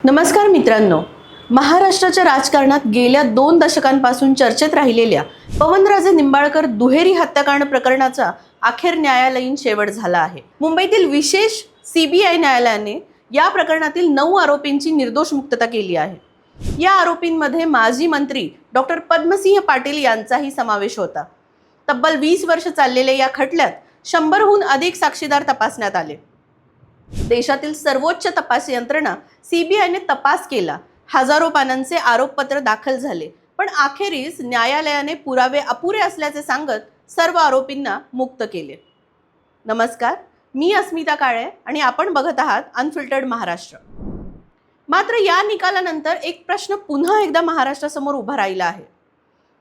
नमस्कार मित्रांनो, महाराष्ट्राच्या राजकारणात गेल्या 2 दशकांपासून चर्चेत राहिलेल्या पवनराजे निंबाळकर दुहेरी हत्याकांड प्रकरणाचा अखेर न्यायालयीन शेवट झाला आहे. मुंबईतील विशेष सीबीआय न्यायालयाने या प्रकरणातील 9 आरोपींची निर्दोष मुक्तता केली आहे. या आरोपींमध्ये माजी मंत्री डॉक्टर पद्मसिंह पाटील यांचाही समावेश होता. तब्बल 20 वर्ष चाललेल्या या खटल्यात 100हून अधिक साक्षीदार तपासण्यात आले. देशातील सर्वोच्च तपास यंत्रणा सीबीआयने तपास केला. हजारो पानांचे आरोपपत्र दाखल झाले, पण अखेरीस न्यायालयाने पुरावे अपुरे असल्याचे सांगत सर्व आरोपींना मुक्त केले. नमस्कार, मी अस्मिता काळे आणि आपण बघत आहात अनफिल्टर्ड महाराष्ट्र. मात्र या निकालानंतर एक प्रश्न पुन्हा एकदा महाराष्ट्रासमोर उभा राहिला आहे.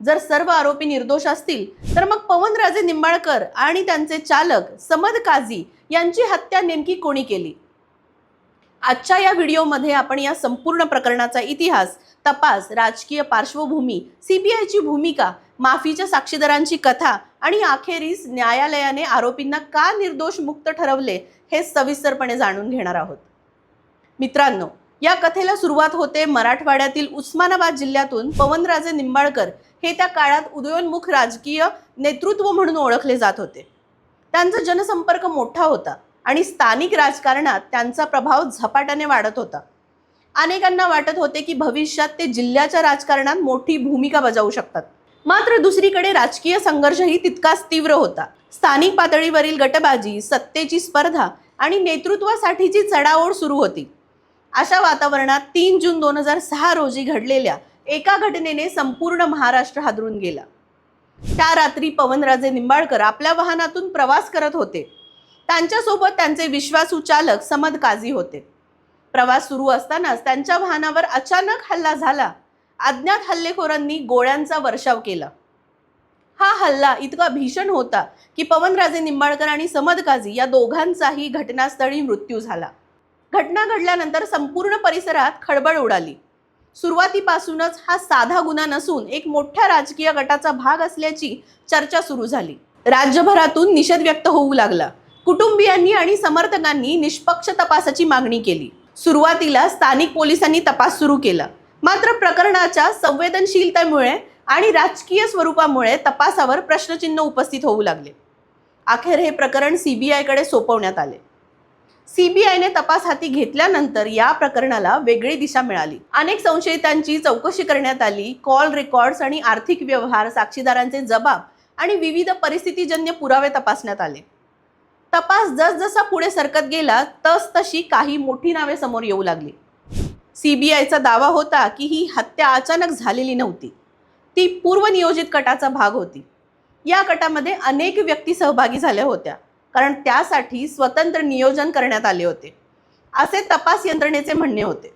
जर सर्व आरोपी निर्दोष असतील तर मग पवनराजे निंबाळकर आणि त्यांचे चालक समद काझी यांची हत्या नेमकी कोणी केली? आजच्या या व्हिडिओमध्ये आपण या संपूर्ण प्रकरणाचा इतिहास, तपास, राजकीय पार्श्वभूमी, सीबीआयची भूमिका, माफीच्या साक्षीदारांची कथा आणि अखेरीस न्यायालयाने आरोपींना का निर्दोष मुक्त ठरवले हे सविस्तरपणे जाणून घेणार आहोत. मित्रांनो, या कथेला सुरुवात होते मराठवाड्यातील उस्मानाबाद जिल्ह्यातून. पवनराजे निंबाळकर हे त्या काळात उदयोन्मुख राजकीय नेतृत्व म्हणून ओळखले जात होते. त्यांचा जनसंपर्क मोठा होता आणि स्थानिक राजकारणात त्यांचा प्रभाव झपाट्याने वाढत होता. अनेकांना वाटत होते की भविष्यात ते जिल्ह्याच्या राजकारणात मोठी भूमिका बजावू शकतात. मात्र दुसरीकडे राजकीय संघर्षही तितकाच तीव्र होता. स्थानिक पातळीवरील गटबाजी, सत्तेची स्पर्धा आणि नेतृत्वासाठीची चढाओढ सुरू होती. अशा वातावरणात 3 जून 2006 रोजी घडलेल्या एका घटनेने संपूर्ण महाराष्ट्र हादरून गेला. त्या रात्री पवनराजे निंबाळकर आपल्या वाहनातून प्रवास करत होते. त्यांच्यासोबत त्यांचे विश्वासू चालक समद काझी होते. प्रवास सुरू असतानाच त्यांच्या वाहनावर अचानक हल्ला झाला. अज्ञात हल्लेखोरांनी गोळ्यांचा वर्षाव केला. हा हल्ला इतका भीषण होता की पवनराजे निंबाळकर आणि समद काझी या दोघांचाही घटनास्थळी मृत्यू झाला. घटना घडल्यानंतर संपूर्ण परिसरात खळबळ उडाली. सुरुवातीपासूनच हा साधा गुन्हा नसून एक मोठ्या राजकीय गटाचा भाग असल्याची चर्चा सुरू झाली. राज्यभरातून निषेध व्यक्त होऊ लागला. कुटुंबियांनी आणि समर्थकांनी निष्पक्ष तपासाची मागणी केली. सुरुवातीला स्थानिक पोलिसांनी तपास सुरू केला. मात्र प्रकरणाच्या संवेदनशीलतेमुळे आणि राजकीय स्वरूपामुळे तपासावर प्रश्नचिन्ह उपस्थित होऊ लागले. अखेर हे प्रकरण सीबीआयकडे सोपवण्यात आले. सीबीआयने तपास हाती घेतल्यानंतर या प्रकरणाला वेगळी दिशा मिळाली. अनेक संशयितांची चौकशी करण्यात आली. कॉल रेकॉर्ड्स आणि आर्थिक व्यवहार, साक्षीदारांचे जबाब आणि विविध परिस्थितीजन्य पुरावे तपासण्यात आले. तपास जसजसा पुढे सरकत गेला तसतशी काही मोठी नावे समोर येऊ लागली. सीबीआयचा दावा होता की ही हत्या अचानक झालेली नव्हती. ती पूर्वनियोजित कटाचा भाग होती. या कटामध्ये अनेक व्यक्ती सहभागी झाल्या होत्या, कारण त्यासाठी स्वतंत्र नियोजन करण्यात आले होते, असे तपास यंत्रणेचे म्हणणे होते.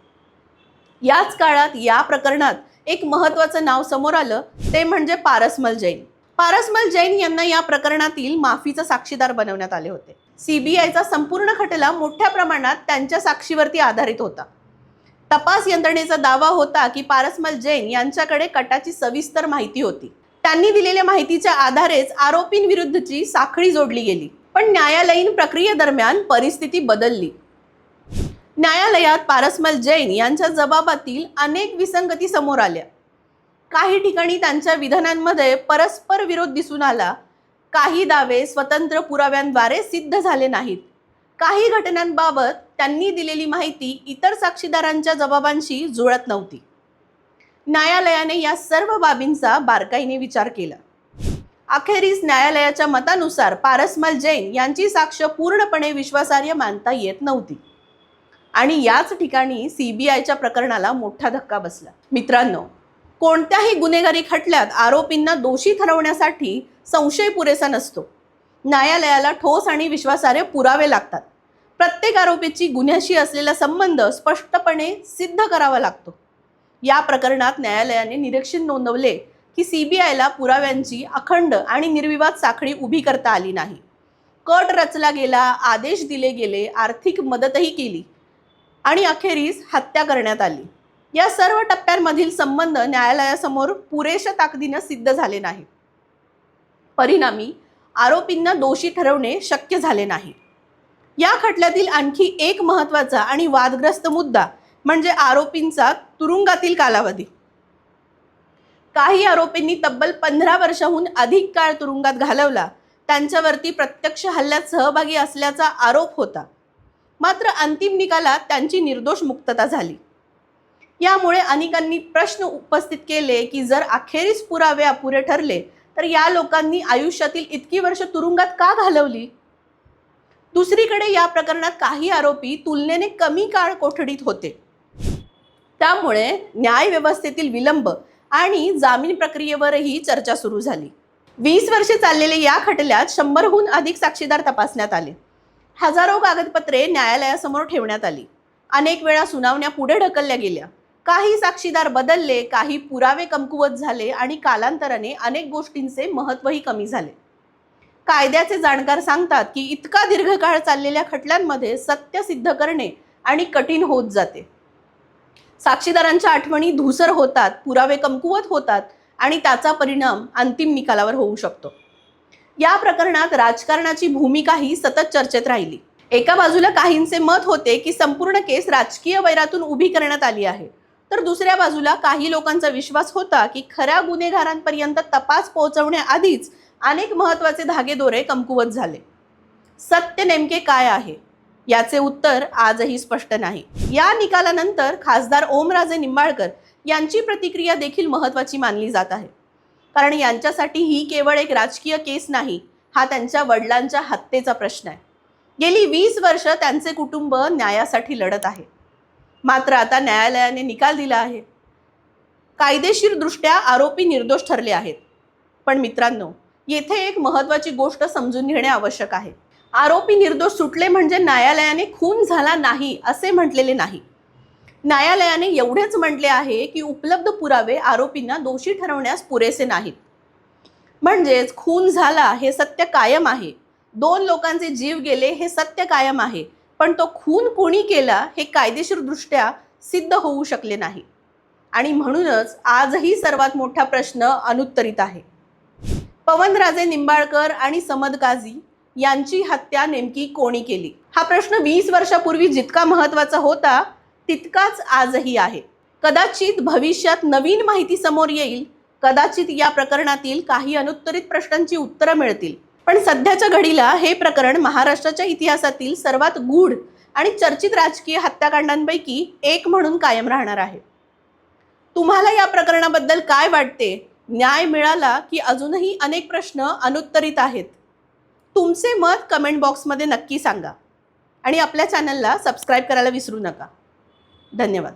याच काळात या प्रकरणात एक महत्त्वाचं नाव समोर आलं, ते म्हणजे पारसमल जैन. पारसमल जैन यांना या प्रकरणातील माफीचा साक्षीदार बनवण्यात आले होते. सीबीआयचा संपूर्ण खटला मोठ्या प्रमाणात त्यांच्या साक्षीवरती आधारित होता. तपास यंत्रणेचा दावा होता की पारसमल जैन यांच्याकडे कटाची सविस्तर माहिती होती. त्यांनी दिलेल्या माहितीच्या आधारेच आरोपींविरुद्धची साखळी जोडली गेली. पण न्यायालयीन प्रक्रियेदरम्यान परिस्थिती बदलली. न्यायालयात पारसमल जैन यांच्या जबाबातील अनेक विसंगती समोर आल्या. काही ठिकाणी त्यांच्या विधानांमध्ये परस्पर विरोध दिसून आला. काही दावे स्वतंत्र पुराव्यांद्वारे सिद्ध झाले नाहीत. काही घटनांबाबत त्यांनी दिलेली माहिती इतर साक्षीदारांच्या जबाबांशी जुळत नव्हती. न्यायालयाने या सर्व बाबींचा बारकाईने विचार केला. अखेरीस न्यायालयाच्या मतानुसार पारसमल जैन यांची साक्ष पूर्णपणे विश्वासार्ह मानता येत नव्हती. आणि याच ठिकाणी सीबीआयच्या प्रकरणाला मोठा धक्का बसला. मित्रांनो, कोणत्याही गुन्हेगारी खटल्यात आरोपींना दोषी ठरवण्यासाठी संशय पुरेसा नसतो. न्यायालयाला ठोस आणि विश्वासार्ह पुरावे लागतात. प्रत्येक आरोपीची गुन्ह्याशी असलेला संबंध स्पष्टपणे सिद्ध करावा लागतो. या प्रकरणात न्यायालयाने निरीक्षण नोंदवले की सीबीआयला पुराव्यांची अखंड आणि निर्विवाद साखळी उभी करता आली नाही. कट रचला गेला, आदेश दिले गेले, आर्थिक मदतही केली आणि अखेरीस हत्या करण्यात आली. या सर्व टप्प्यांमधील संबंध न्यायालयासमोर पुरेशा ताकदीने सिद्ध झाले नाही. परिणामी आरोपींना दोषी ठरवणे शक्य झाले नाही. या खटल्यातील आणखी एक महत्त्वाचा आणि वादग्रस्त मुद्दा म्हणजे आरोपींचा तुरुंगातील कालावधी. काही आरोपींनी तब्बल 15 वर्षांहून अधिक काळ तुरुंगात घालवला. त्यांच्यावरती प्रत्यक्ष हल्ल्यात सहभागी असल्याचा आरोप होता. मात्र अंतिम निकालात त्यांची निर्दोष मुक्तता झाली. यामुळे अनेकांनी प्रश्न उपस्थित केले की जर अखेरीस पुरावे अपुरे ठरले तर या लोकांनी आयुष्यातील इतकी वर्ष तुरुंगात का घालवली. दुसरीकडे या प्रकरणात काही आरोपी तुलनेने कमी काळ कोठडीत होते. त्यामुळे न्याय व्यवस्थेतील विलंब आणि जामीन प्रक्रियेवरही चर्चा सुरू झाली. 20 वर्षे चाललेल्या या खटल्यात 100हून अधिक साक्षीदार तपासण्यात आले. हजारो कागदपत्रे न्यायालयासमोर ठेवण्यात आली. अनेक वेळा सुनावण्या पुढे ढकलल्या गेल्या. काही साक्षीदार बदलले, काही पुरावे कमकुवत झाले आणि कालांतराने अनेक गोष्टींचे महत्त्वही कमी झाले. कायद्याचे जाणकार सांगतात की इतका दीर्घकाळ चाललेल्या खटल्यांमध्ये सत्य सिद्ध करणे आणि कठीण होत जाते. साक्षीदारांच्या आठवणी धूसर होतात, पुरावे कमकुवत होतात आणि त्याचा परिणाम अंतिम निकालावर होऊ शकतो. या प्रकरणात राजकारणाची भूमिकाही सतत चर्चेत राहिली. एका बाजूला काहींचे मत होते की संपूर्ण केस राजकीय वैरातून उभी करण्यात आली आहे, तर दुसऱ्या बाजूला काही लोकांचा विश्वास होता की खऱ्या गुन्हेगारांपर्यंत तपास पोहोचवण्याआधीच अनेक महत्त्वाचे धागेदोरे कमकुवत झाले. सत्य नेमके काय आहे याचे उत्तर आजही स्पष्ट नाही. या निकालानंतर खासदार ओमराजे निंबाळकर यांची प्रतिक्रिया देखील महत्त्वाची मानली जात आहे. कारण यांच्यासाठी ही केवळ एक राजकीय केस नाही, हा त्यांच्या वडिलांच्या हत्येचा प्रश्न आहे. गेली 20 वर्ष त्यांचे कुटुंब न्यायासाठी लढत आहे. मात्र आता न्यायालयाने निकाल दिला आहे. कायदेशीरदृष्ट्या आरोपी निर्दोष ठरले आहेत. पण मित्रांनो, येथे एक महत्त्वाची गोष्ट समजून घेणे आवश्यक आहे. आरोपी निर्दोष सुटले म्हणजे न्यायालयाने खून झाला नाही असे म्हटलेले नाही. न्यायालयाने एवढेच म्हटले आहे की उपलब्ध पुरावे आरोपींना दोषी ठरवण्यास पुरेसे नाहीत. म्हणजेच खून झाला हे सत्य कायम आहे, 2 लोकांचे जीव गेले हे सत्य कायम आहे, पण तो खून कोणी केला हे कायदेशीरदृष्ट्या सिद्ध होऊ शकले नाही. आणि म्हणूनच आजही सर्वात मोठा प्रश्न अनुत्तरित आहे. पवनराजे निंबाळकर आणि समद काझी यांची हत्या नेमकी कोणी केली, हा प्रश्न 20 वर्षापूर्वी जितका महत्त्वाचा होता तितकाच आजही आहे. कदाचित भविष्यात नवीन माहिती समोर येईल, कदाचित या प्रकरणातील काही अनुत्तरित प्रश्नांची उत्तरं मिळतील. पण सध्याच्या घडीला हे प्रकरण महाराष्ट्राच्या इतिहासातील सर्वात गूढ आणि चर्चित राजकीय हत्याकांडांपैकी एक म्हणून कायम राहणार आहे. तुम्हाला या प्रकरणाबद्दल काय वाटते? न्याय मिळाला की अजूनही अनेक प्रश्न अनुत्तरित आहेत? तुमचे मत कमेंट बॉक्समध्ये नक्की सांगा आणि आपल्या चॅनलला सबस्क्राईब करायला विसरू नका. धन्यवाद.